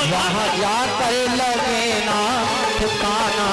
वहाँ जाकर लगे ना ठिकाना।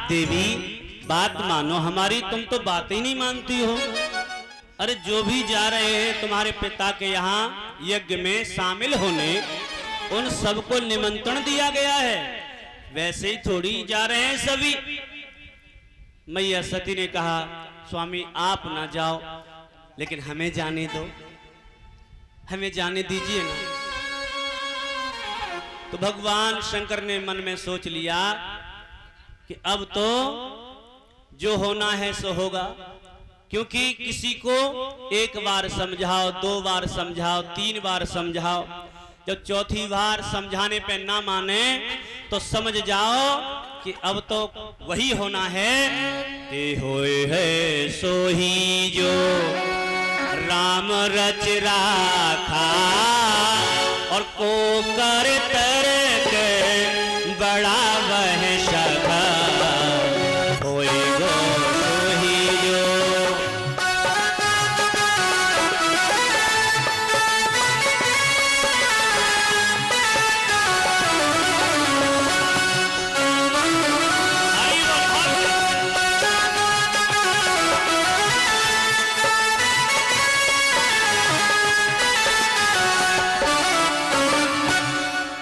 देवी बात मानो हमारी, तुम तो बात ही नहीं मानती हो। अरे जो भी जा रहे हैं तुम्हारे पिता के यहाँ यज्ञ में शामिल होने, उन सबको निमंत्रण दिया गया है, वैसे ही थोड़ी जा रहे हैं सभी। मैया सती ने कहा स्वामी आप ना जाओ, लेकिन हमें जाने दो, हमें जाने दीजिए ना। तो भगवान शंकर ने मन में सोच लिया कि अब तो जो होना है सो होगा, क्योंकि किसी को एक बार समझाओ, 2 बार समझाओ, 3 बार समझाओ, जब चौथी बार समझाने पे ना माने तो समझ जाओ कि अब तो वही होना है कि होए है सो ही जो राम रच राखा, और को कर तरक बड़ा वह सखा, होए गो सो ही जो।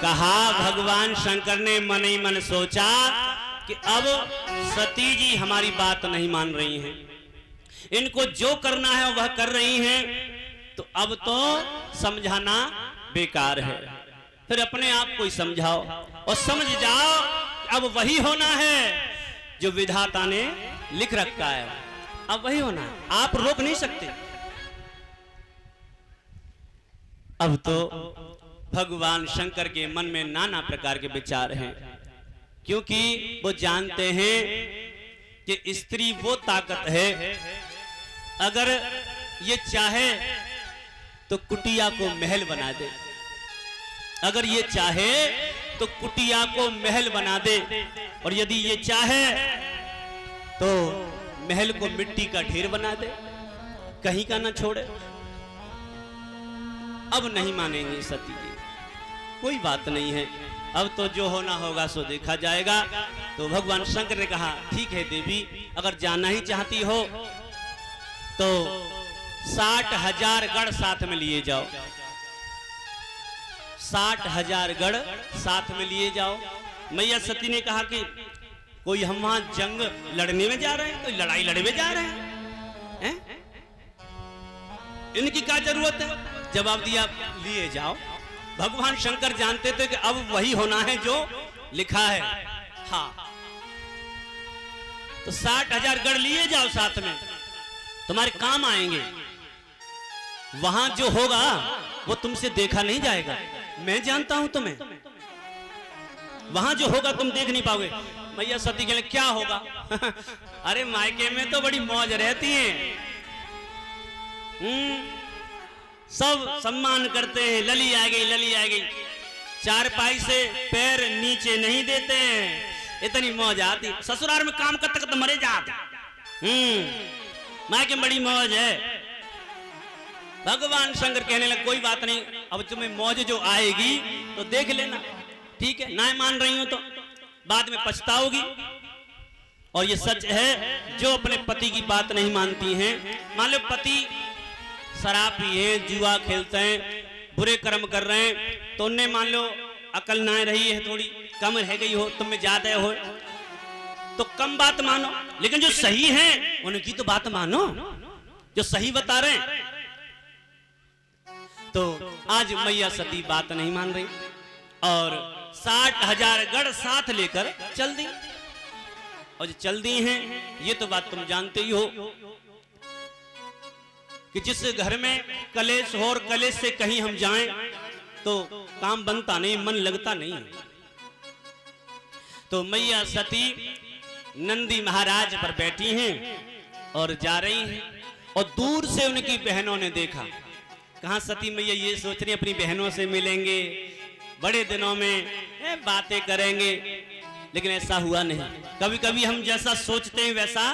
कहा भगवान शंकर ने मन ही मन सोचा कि अब सती जी हमारी बात नहीं मान रही हैं, इनको जो करना है वह कर रही हैं, तो अब तो समझाना बेकार है। फिर अपने आप को ही समझाओ और समझ जाओ अब वही होना है जो विधाता ने लिख रखा है, अब वही होना है, आप रोक नहीं सकते। अब तो भगवान शंकर के मन में नाना प्रकार के विचार हैं, क्योंकि वो जानते हैं कि स्त्री वो ताकत है, अगर ये चाहे तो कुटिया को महल बना दे, अगर ये चाहे तो कुटिया को महल बना दे, और यदि ये चाहे तो महल को मिट्टी का ढेर बना दे, कहीं का ना छोड़े। अब नहीं मानेंगी सती जी, कोई बात नहीं है, अब तो जो होना होगा सो देखा जाएगा। तो भगवान शंकर ने कहा ठीक है देवी, अगर जाना ही चाहती हो तो 60,000 गढ़ साथ में लिए जाओ, 60,000 गढ़ साथ में लिए जाओ। मैया सती ने कहा कि कोई हम वहां जंग लड़ने में जा रहे हैं, कोई लड़ाई लड़ने जा रहे हैं? इनकी क्या जरूरत है? जवाब दिया लिए जाओ। भगवान शंकर जानते थे कि अब वही होना है जो लिखा है। हाँ, तो 60,000 गढ़ लिए जाओ साथ में, तुम्हारे काम आएंगे। वहां जो होगा वो तुमसे देखा नहीं जाएगा, मैं जानता हूं तुम्हें, वहां जो होगा तुम देख नहीं पाओगे। मैया सती के लिए क्या होगा? अरे मायके में तो बड़ी मौज रहती है, सब सम्मान करते हैं, लली आ गई, लली आ गई, चारपाई से पैर नीचे नहीं देते हैं, इतनी मौज आती। ससुराल में काम करते करते मरे जाते। मायके बड़ी मौज है। भगवान शंकर कहने लगे कोई बात नहीं, अब तुम्हें मौज जो आएगी तो देख लेना, ठीक है, ना मान रही हो तो बाद में पछताओगी। और ये सच है, जो अपने पति की बात नहीं मानती हैं, मान लो पति शराब पिए, जुआ खेलते हैं, बुरे कर्म कर रहे हैं, तो उन्हें मान लो अकल ना रही है, थोड़ी कम रह गई हो, तुम में ज्यादा हो तो कम बात मानो, लेकिन जो सही है उनकी तो बात मानो, जो सही बता रहे हैं तो आज मैया सती बात नहीं मान रही और 60,000 गढ़ साथ लेकर चल दी। और जो चल दी हैं ये तो बात तुम जानते ही हो कि जिस घर में कलेश हो और कलेश से कहीं हम जाएं तो काम बनता नहीं, मन लगता नहीं। तो मैया सती नंदी महाराज पर बैठी हैं और जा रही हैं और दूर से उनकी बहनों ने देखा। कहां सती मैया ये सोच रही अपनी बहनों से मिलेंगे, बड़े दिनों में बातें करेंगे, लेकिन ऐसा हुआ नहीं। कभी कभी हम जैसा सोचते हैं वैसा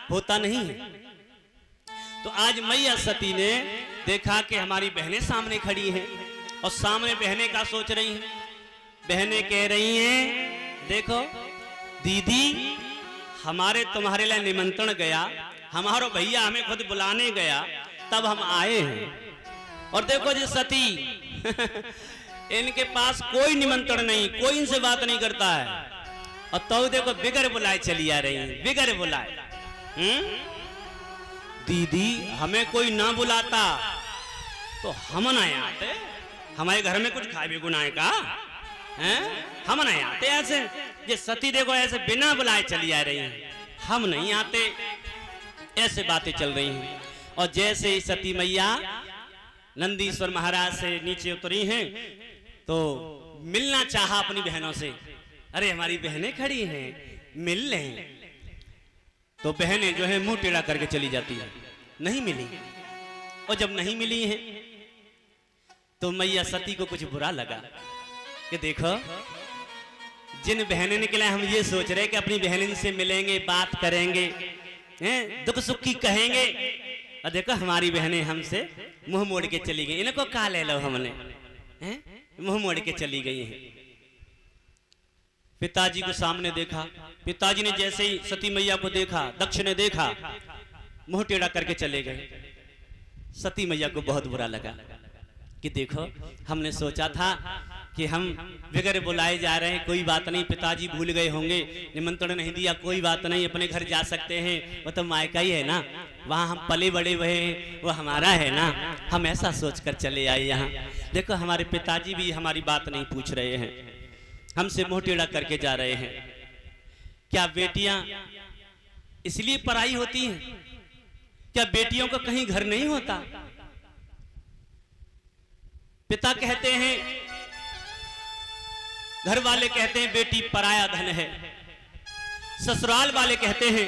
होता नहीं है। तो आज मैया सती ने देखा कि हमारी बहनें सामने खड़ी हैं और सामने बहनें का सोच रही हैं। बहनें कह रही हैं देखो दीदी हमारे तुम्हारे लिए निमंत्रण गया, हमारा भैया हमें खुद बुलाने गया तब हम आए हैं। और देखो जी सती इनके पास कोई निमंत्रण नहीं, कोई इनसे बात नहीं करता है और तो देखो बिगर बुलाए चली आ रही है, बिगर बुलाए। दीदी हमें कोई ना बुलाता तो हम नहीं आते, हमारे घर में कुछ खाए भी गुनाह का हैं, हम नहीं आते। ऐसे ये सती देखो ऐसे बिना बुलाए चली आ रही हैं, हम नहीं आते, ऐसे बातें चल रही हैं। और जैसे ही सती मैया नंदीश्वर महाराज से नीचे उतरी हैं तो मिलना चाहा अपनी बहनों से। अरे हमारी बहनें खड़ी हैं, मिल लें। तो बहनें जो है मुंह टेढ़ा करके चली जाती है, नहीं मिली। और जब नहीं मिली हैं तो मैया सती को कुछ बुरा लगा कि देखो जिन बहनें निकले हम ये सोच रहे कि अपनी बहनों से मिलेंगे, बात करेंगे, दुख सुख की कहेंगे, और देखो हमारी बहनें हमसे मुंह मोड़ के चली गई। इनको कहा ले लो हमने, मुंह मोड़ के चली गई हैं। पिताजी को सामने देखा, पिताजी ने जैसे ही सती मैया को देखा, दक्ष ने देखा, मुंह टेढ़ा करके चले गए। सती मैया को बहुत बुरा लगा कि देखो हमने सोचा था कि हम बगैर बुलाए जा रहे हैं, कोई बात नहीं, पिताजी भूल गए होंगे, निमंत्रण नहीं दिया, कोई बात नहीं, अपने घर जा सकते हैं, वो तो मायका ही है ना, वहाँ हम पले बड़े हुए हैं, वो हमारा है ना, हम ऐसा सोचकर चले आए यहाँ। देखो हमारे पिताजी भी हमारी बात नहीं पूछ रहे हैं, हमसे मुंह टेढ़ा करके जा रहे हैं। क्या बेटियां इसलिए पराई होती हैं? क्या बेटियों का कहीं घर नहीं होता? पिता कहते हैं, घर वाले कहते हैं बेटी पराया धन है, ससुराल वाले कहते हैं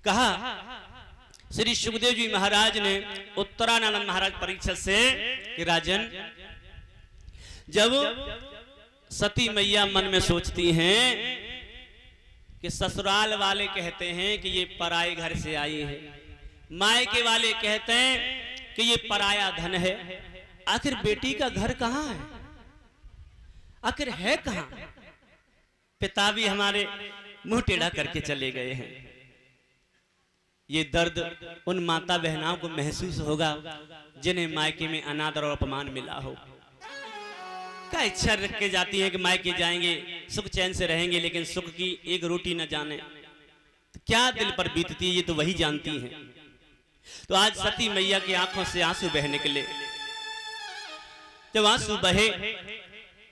कहा श्री सुखदेव जी महाराज ने उत्तरानंद महाराज परीक्षित से कि राजन जब सती मैया मन में सोचती हैं कि ससुराल वाले कहते हैं कि ये पराए घर से आई है, मायके वाले कहते हैं कि ये पराया धन है, आखिर बेटी का घर कहां है, आखिर है कहां? पिता भी हमारे मुंह टेढ़ा करके चले गए हैं। ये दर्द उन माता बहनाओं को महसूस होगा जिन्हें मायके में अनादर और अपमान मिला हो। क्या इच्छा रख के जाती है कि मायके जाएंगे, सुख चैन से रहेंगे, लेकिन सुख की एक रोटी न जाने, तो क्या दिल पर बीतती है ये तो वही जानती हैं। तो आज सती मैया की आंखों से आंसू बह निकले। जब आंसू बहे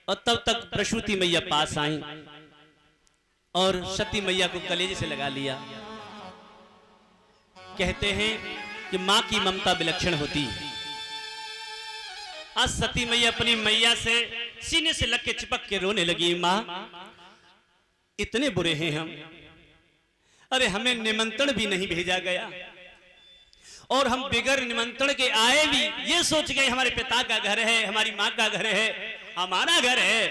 और तब तक प्रसूति मैया पास आई और सती मैया को कलेजे से लगा लिया। कहते हैं कि मां की ममता विलक्षण होती है। आज सती मैया अपनी मैया से सीने से लग के चिपक के रोने लगी, मां इतने बुरे हैं हम, अरे हमें निमंत्रण भी नहीं भेजा गया और हम बिगर निमंत्रण के आए भी ये सोच गए हमारे पिता का घर है, हमारी मां का घर है, हमारा घर है,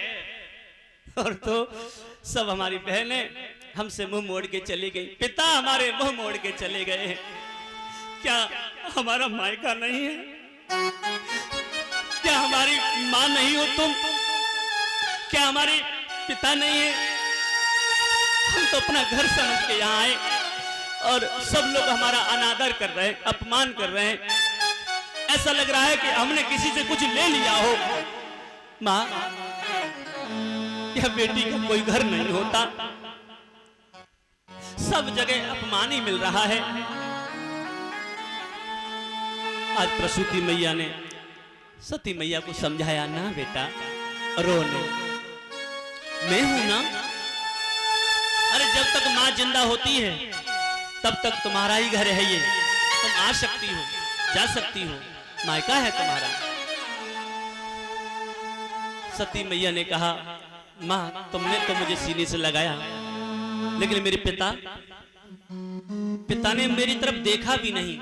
और तो सब हमारी बहनें हमसे मुंह मोड़ के चली गई, पिता हमारे मुंह मोड़ के चले गए हैं। क्या हमारा मायका नहीं है? क्या हमारी मां नहीं हो तुम? क्या हमारे पिता नहीं है? हम तो अपना घर समझ के यहाँ आए और सब लोग हमारा अनादर कर रहे हैं, अपमान कर रहे हैं। ऐसा लग रहा है कि हमने किसी से कुछ ले लिया हो। माँ, यह बेटी का कोई घर नहीं होता, सब जगह अपमान ही मिल रहा है। आज प्रसूति मैया ने सती मैया को समझाया, ना बेटा रो नहीं, मैं हूं ना। अरे जब तक मां जिंदा होती है तब तक तुम्हारा ही घर है ये, तुम आ सकती हो, जा सकती हो, मायका है तुम्हारा। सती मैया ने कहा, मां तुमने तो मुझे सीने से लगाया, लेकिन मेरे पिता ने मेरी तरफ देखा भी नहीं।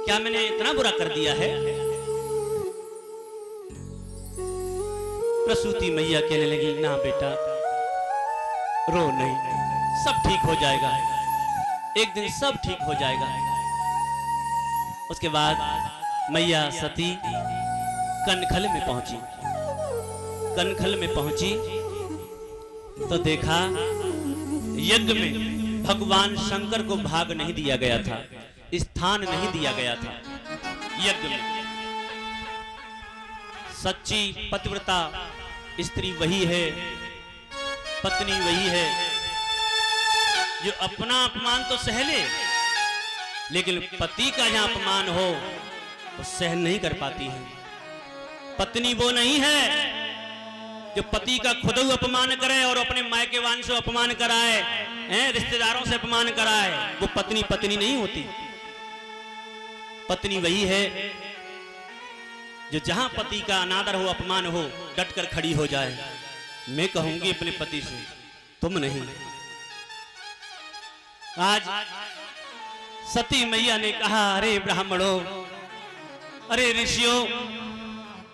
क्या मैंने इतना बुरा कर दिया है? प्रसूति मैया कहने लगी, ना बेटा रो नहीं, सब ठीक हो जाएगा, एक दिन सब ठीक हो जाएगा। उसके बाद मैया सती कनखल में पहुंची। कनखल में पहुंची तो देखा यज्ञ में भगवान शंकर को भाग नहीं दिया गया था, स्थान नहीं दिया गया था। यज्ञ में सच्ची पतिव्रता स्त्री वही है, पत्नी वही है जो अपना अपमान तो सह ले, लेकिन पति का जहां अपमान हो वो सहन नहीं कर पाती है। पत्नी वो नहीं है जो पति का खुद अपमान करे और अपने मायके वान से अपमान कराए, रिश्तेदारों से अपमान कराए, वो पत्नी पत्नी नहीं होती। पत्नी वही है जो जहां पति का अनादर हो, अपमान हो, डटकर खड़ी हो जाए। मैं कहूंगी अपने पति से, तुम नहीं। आज सती मैया ने कहा, अरे ब्राह्मणों, अरे ऋषियों,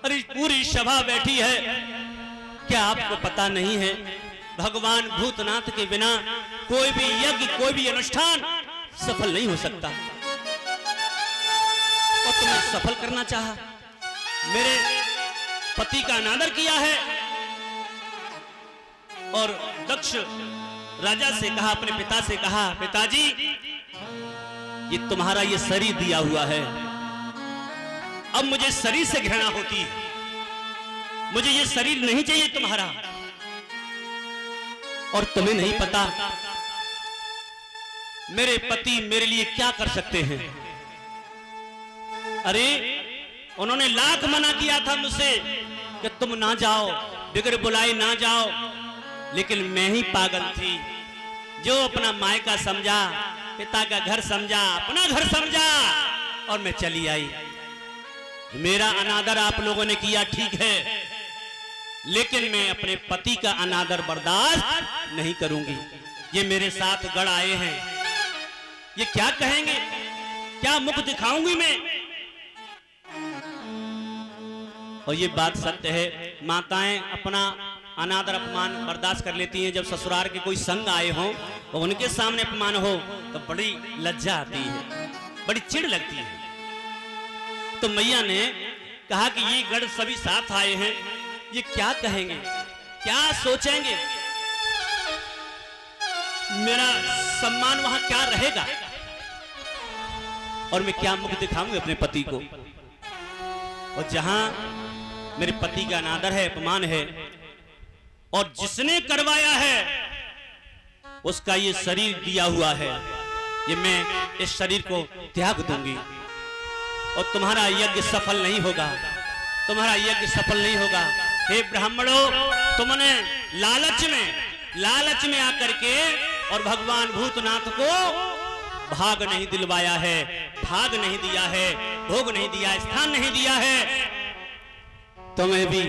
अरे पूरी सभा बैठी है, क्या आपको पता नहीं है भगवान भूतनाथ के बिना कोई भी यज्ञ, कोई भी अनुष्ठान सफल नहीं हो सकता। और तुमने सफल करना चाहा, मेरे पति का अनादर किया है। और दक्ष राजा से कहा, अपने पिता से कहा, पिताजी ये तुम्हारा ये शरीर दिया हुआ है, अब मुझे शरीर से घृणा होती है, मुझे ये शरीर नहीं चाहिए तुम्हारा। और तुम्हें नहीं पता मेरे पति मेरे लिए क्या कर सकते हैं। अरे उन्होंने लाख मना किया था मुझसे कि तुम ना जाओ, बिगड़ बुलाए ना जाओ, लेकिन मैं ही पागल थी जो अपना मायका समझा, पिता का घर समझा, अपना घर समझा और मैं चली आई। मेरा अनादर आप लोगों ने किया ठीक है, लेकिन मैं अपने पति का अनादर बर्दाश्त नहीं करूंगी। ये मेरे साथ गढ़ आए हैं, ये क्या कहेंगे, क्या मुख दिखाऊंगी मैं। और ये बात सत्य है, माताएं अपना अनादर अपमान बर्दाश्त कर लेती हैं। जब ससुराल के कोई संग आए हों और उनके सामने अपमान हो तो बड़ी लज्जा आती है, बड़ी चिढ़ लगती है। तो मैया ने कहा कि ये गढ़ सभी साथ आए हैं, ये क्या कहेंगे, क्या सोचेंगे, मेरा सम्मान वहां क्या रहेगा, और मैं क्या मुख दिखाऊंगी अपने पति को। और जहां मेरे पति का अनादर है, अपमान है, और जिसने करवाया है उसका ये शरीर दिया हुआ है, ये मैं इस शरीर को त्याग दूंगी। और तुम्हारा यज्ञ सफल नहीं होगा, तुम्हारा यज्ञ सफल नहीं होगा। हे ब्राह्मणों, तुमने लालच में आकर के और भगवान भूतनाथ को भाग नहीं दिलवाया है, भाग नहीं दिया है, भोग नहीं दिया, स्थान नहीं दिया है। तुम्हें भी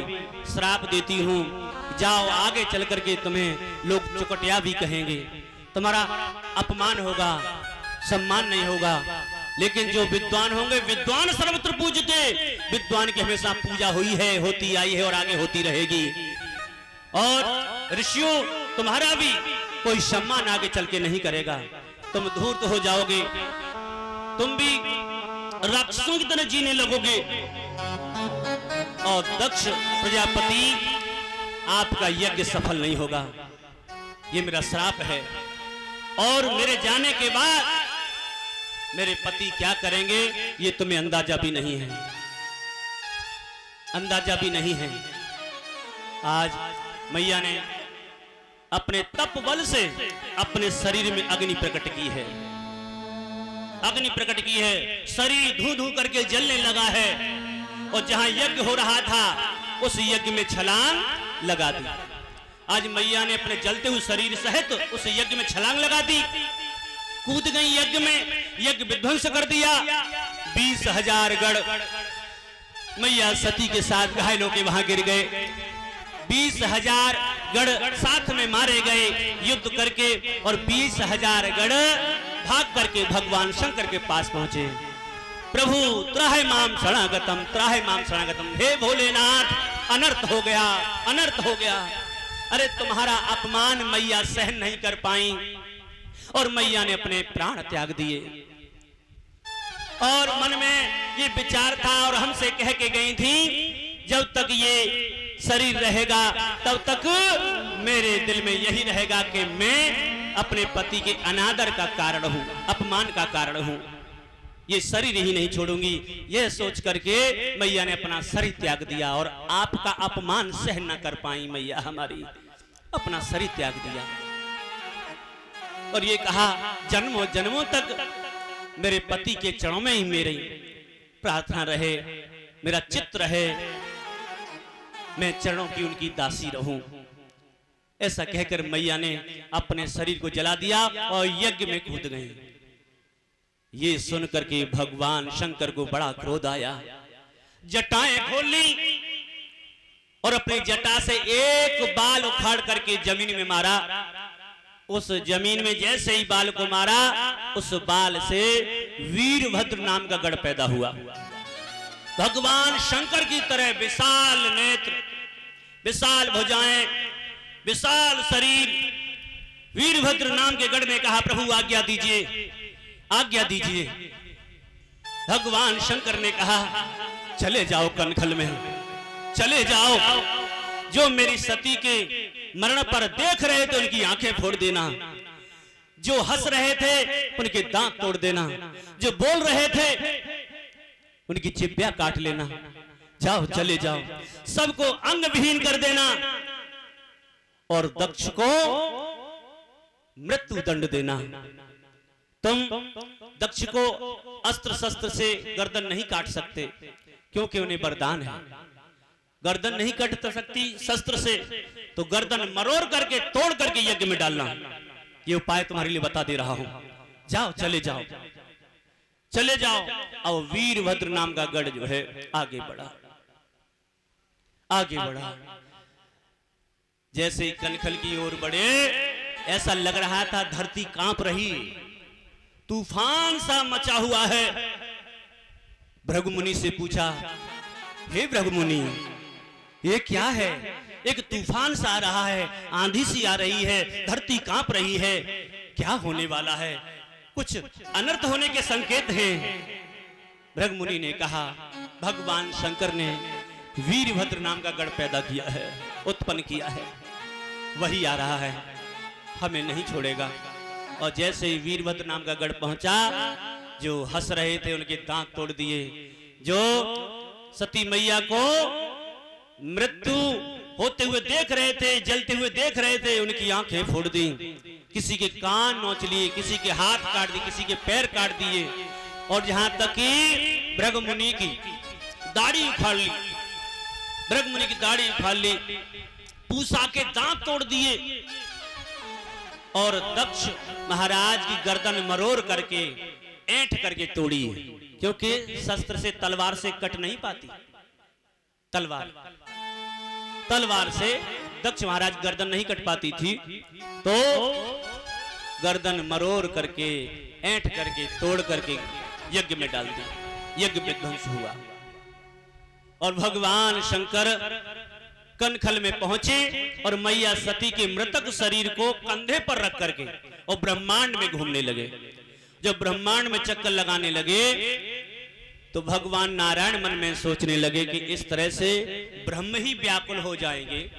श्राप देती हूं, जाओ आगे चल करके तुम्हें लोग चुकटिया भी कहेंगे, तुम्हारा अपमान होगा, सम्मान नहीं होगा। लेकिन जो विद्वान होंगे, विद्वान सर्वत्र पूजते, विद्वान की हमेशा पूजा हुई है, होती आई है और आगे होती रहेगी। और ऋषियों, तुम्हारा भी कोई सम्मान आगे चल के नहीं करेगा, तुम धूर्त हो जाओगे, तुम भी राक्षसों की तरह जीने लगोगे। और दक्ष प्रजापति, आपका यज्ञ सफल नहीं होगा, ये मेरा श्राप है। और मेरे जाने के बाद मेरे पति क्या करेंगे ये तुम्हें अंदाजा भी नहीं है, अंदाजा भी नहीं है। आज मैया ने अपने तप बल से अपने शरीर में अग्नि प्रकट की है, अग्नि प्रकट की है। शरीर धू धू करके जलने लगा है और जहां यज्ञ हो रहा था उस यज्ञ में छलांग लगा दी। आज मैया ने अपने जलते हुए शरीर सहित उस यज्ञ में छलांग लगा दी, कूद गई यज्ञ में, यज्ञ विध्वंस कर दिया। 20,000 गढ़ मैया सती के साथ घायलों के वहां गिर गए। 20,000 गढ़ साथ में मारे गए युद्ध करके, और 20,000 गढ़ भाग करके भगवान शंकर के पास पहुंचे। प्रभु त्राहि माम शरणागतम, त्राहि माम शरणागतम, हे भोलेनाथ अनर्थ हो गया, अनर्थ हो गया। अरे तुम्हारा अपमान मैया सहन नहीं कर पाई और मैया ने अपने प्राण त्याग दिए। और मन में ये विचार था और हमसे कह के गई थी, जब तक ये शरीर रहेगा तब तक मेरे दिल में यही रहेगा कि मैं अपने पति के अनादर का कारण हूं, अपमान का कारण हूं, ये शरीर ही नहीं छोड़ूंगी। यह सोच करके मैया ने अपना शरीर त्याग दिया और आपका अपमान सहन न कर पाई मैया हमारी, अपना शरीर त्याग दिया और ये कहा जन्मों जन्मों तक मेरे पति के चरणों में ही मेरी प्रार्थना रहे, मेरा चित्त रहे, मैं चरणों की उनकी दासी रहूं। ऐसा कहकर मैया ने अपने शरीर को जला दिया और यज्ञ में कूद गई। ये सुन करके भगवान शंकर को बड़ा क्रोध आया, जटाएं खोल ली और अपनी जटा से एक बाल उखाड़ करके जमीन में मारा। उस जमीन में जैसे ही बाल को मारा, उस बाल से वीरभद्र नाम का गढ़ पैदा हुआ। भगवान शंकर की तरह विशाल नेत्र, विशाल भुजाएं, विशाल शरीर, वीरभद्र नाम के गढ़ में कहा प्रभु आज्ञा दीजिए, आज्ञा दीजिए। भगवान शंकर ने कहा चले जाओ कनखल में, चले जाओ, जो मेरी सती के मरण पर देख रहे थे उनकी आंखें फोड़ देना, जो हंस रहे थे उनके दांत तोड़ देना, जो बोल रहे थे उनकी चिप्पियां काट लेना। जाओ चले जाओ, सबको अंग विहीन कर देना और दक्ष को मृत्यु दंड देना। तुम दक्ष को अस्त्र शस्त्र से गर्दन नहीं काट सकते क्योंकि उन्हें वरदान है, गर्दन नहीं कट सकती शस्त्र से, तो गर्दन मरोड़ करके तोड़ करके यज्ञ में डालना। ये उपाय तुम्हारे लिए बता दे रहा हूं, जाओ चले जाओ, चले जाओ। और वीरभद्र नाम का गढ़ जो है आगे बढ़ा, आगे बढ़ा। जैसे कनखल की ओर बढ़े, ऐसा लग रहा था धरती कांप रही, तूफान सा मचा हुआ है। भृगुमुनि से पूछा, हे भृगुमुनि ये क्या है? एक तूफान सा आ रहा है, आंधी सी आ रही है, धरती कांप रही है, क्या होने वाला है? कुछ अनर्थ होने के संकेत हैं। भृगुमुनि ने कहा भगवान शंकर ने वीरभद्र नाम का गढ़ पैदा किया है, उत्पन्न किया है, वही आ रहा है, हमें नहीं छोड़ेगा। और जैसे ही वीरभद्र नाम का गढ़ पहुंचा, जो हंस रहे थे उनके दांत तोड़ दिए, जो सती मैया को मृत्यु होते हुए देख रहे थे, जलते हुए देख रहे थे, उनकी आंखें फोड़ दी, किसी के कान नोच लिए, किसी के हाथ काट दिए, किसी के पैर काट दिए, और जहां तक कि भृगुमुनि की दाढ़ी उखाड़ ली, भृगुमुनि की दाढ़ी उखाड़ ली, पूसा के दांत तोड़ दिए और दक्ष महाराज की गर्दन मरोड़ करके ऐंठ करके तोड़ी, क्योंकि शस्त्र से तलवार से कट नहीं पाती, तलवार से दक्ष महाराज गर्दन नहीं कट पाती थी, तो गर्दन मरोड़ करके ऐंठ करके तोड़ करके यज्ञ में डाल दी, यज्ञ विध्वंस हुआ। और भगवान शंकर कनखल में पहुंचे और मैया सती के मृतक शरीर को कंधे पर रख करके और ब्रह्मांड में घूमने लगे। जब ब्रह्मांड में चक्कर लगाने लगे तो भगवान नारायण मन में सोचने लगे कि इस तरह से ब्रह्म ही व्याकुल हो जाएंगे।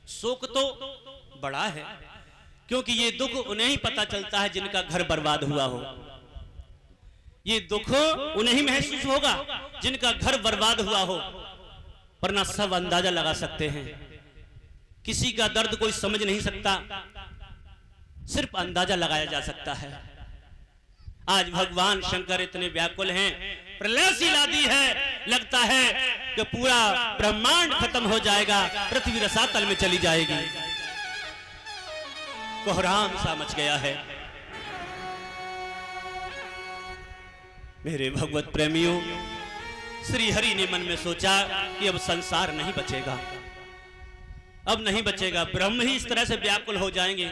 शोक तो बड़ा है, क्योंकि ये दुख उन्हें ही पता चलता है जिनका घर बर्बाद हुआ हो। ये दुख उन्हें ही महसूस होगा जिनका घर बर्बाद हुआ हो, वरना सब अंदाजा लगा सकते हैं। किसी का दर्द कोई समझ नहीं सकता, सिर्फ अंदाजा लगाया जा सकता है। आज भगवान शंकर इतने व्याकुल हैं, प्रलय सी लादी है, लगता है कि पूरा ब्रह्मांड खत्म हो जाएगा, पृथ्वी रसातल में चली जाएगी। कोहराम सा मच गया है। मेरे भगवत प्रेमियों, श्री हरि ने मन में सोचा कि अब संसार नहीं बचेगा, अब नहीं बचेगा, ब्रह्म ही इस तरह से व्याकुल हो जाएंगे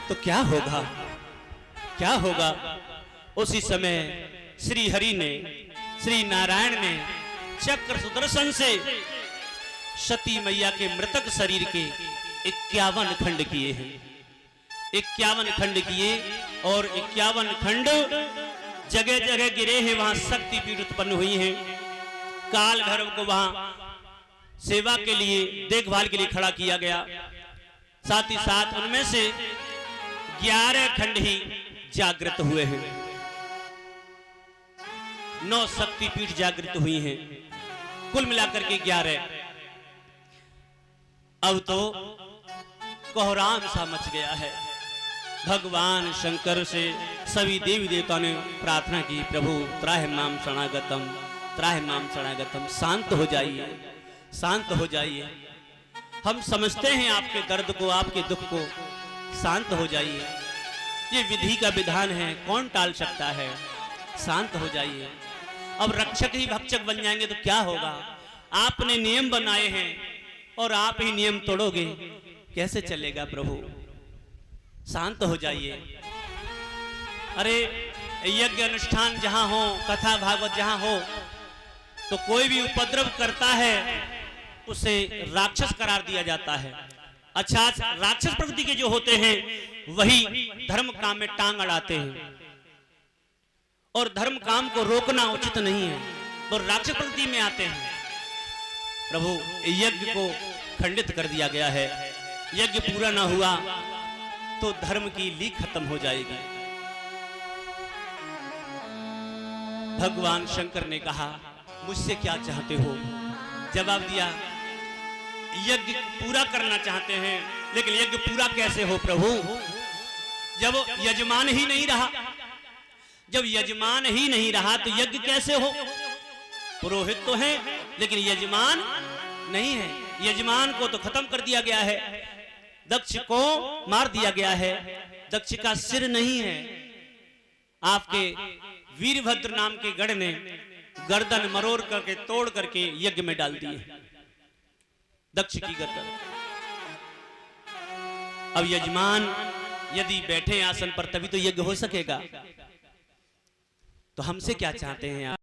तो क्या होगा, क्या होगा। उसी समय श्री हरि ने, श्री नारायण ने चक्र सुदर्शन से सती मैया के मृतक शरीर के 51 खंड किए हैं, 51 खंड किए, और 51 खंड जगह जगह गिरे हैं। वहां शक्तिपीठ उत्पन्न हुई हैं। काल भैरव को वहां सेवा के लिए, देखभाल के लिए खड़ा किया गया। साथ ही साथ उनमें से 11 खंड ही जागृत हुए हैं, 9 शक्तिपीठ जागृत हुई हैं, कुल मिलाकर के 11। अब तो कोहराम सा मच गया है। भगवान शंकर से सभी देवी देवताओं ने प्रार्थना की, प्रभु त्राहि माम शरणागतम, त्राहि माम शरणागतम, शांत हो जाइए, शांत हो जाइए। हम समझते हैं आपके दर्द को, आपके दुख को, शांत हो जाइए। ये विधि का विधान है, कौन टाल सकता है, शांत हो जाइए। अब रक्षक ही भक्षक बन जाएंगे तो क्या होगा। आपने नियम बनाए हैं और आप ही नियम तोड़ोगे, कैसे चलेगा प्रभु, शांत हो जाइए। अरे यज्ञ अनुष्ठान जहां हो, कथा भागवत जहां हो, तो कोई भी उपद्रव करता है उसे राक्षस करार दिया जाता है। अच्छा, राक्षस प्रवृत्ति के जो होते हैं वही धर्म काम में टांग अड़ाते हैं, और धर्म काम को रोकना उचित नहीं है, तो राक्षस प्रवृत्ति में आते हैं। प्रभु यज्ञ को खंडित कर दिया गया है, यज्ञ पूरा ना हुआ तो धर्म की लीक खत्म हो जाएगी। भगवान शंकर ने कहा, मुझसे क्या चाहते हो। जवाब दिया, यज्ञ पूरा करना चाहते हैं, लेकिन यज्ञ पूरा कैसे हो प्रभु, जब यजमान ही नहीं रहा, जब यजमान ही नहीं रहा तो यज्ञ कैसे हो। पुरोहित तो है लेकिन यजमान नहीं है, यजमान को तो खत्म कर दिया गया है, दक्ष को मार दिया गया है, दक्ष का सिर नहीं है। आपके वीरभद्र नाम के गढ़ ने गर्दन मरोड़ करके, तोड़ करके यज्ञ में डाल दिए दक्ष की गर्दन। अब यजमान यदि बैठे आसन पर तभी तो यज्ञ हो सकेगा। तो हमसे क्या चाहते हैं आप।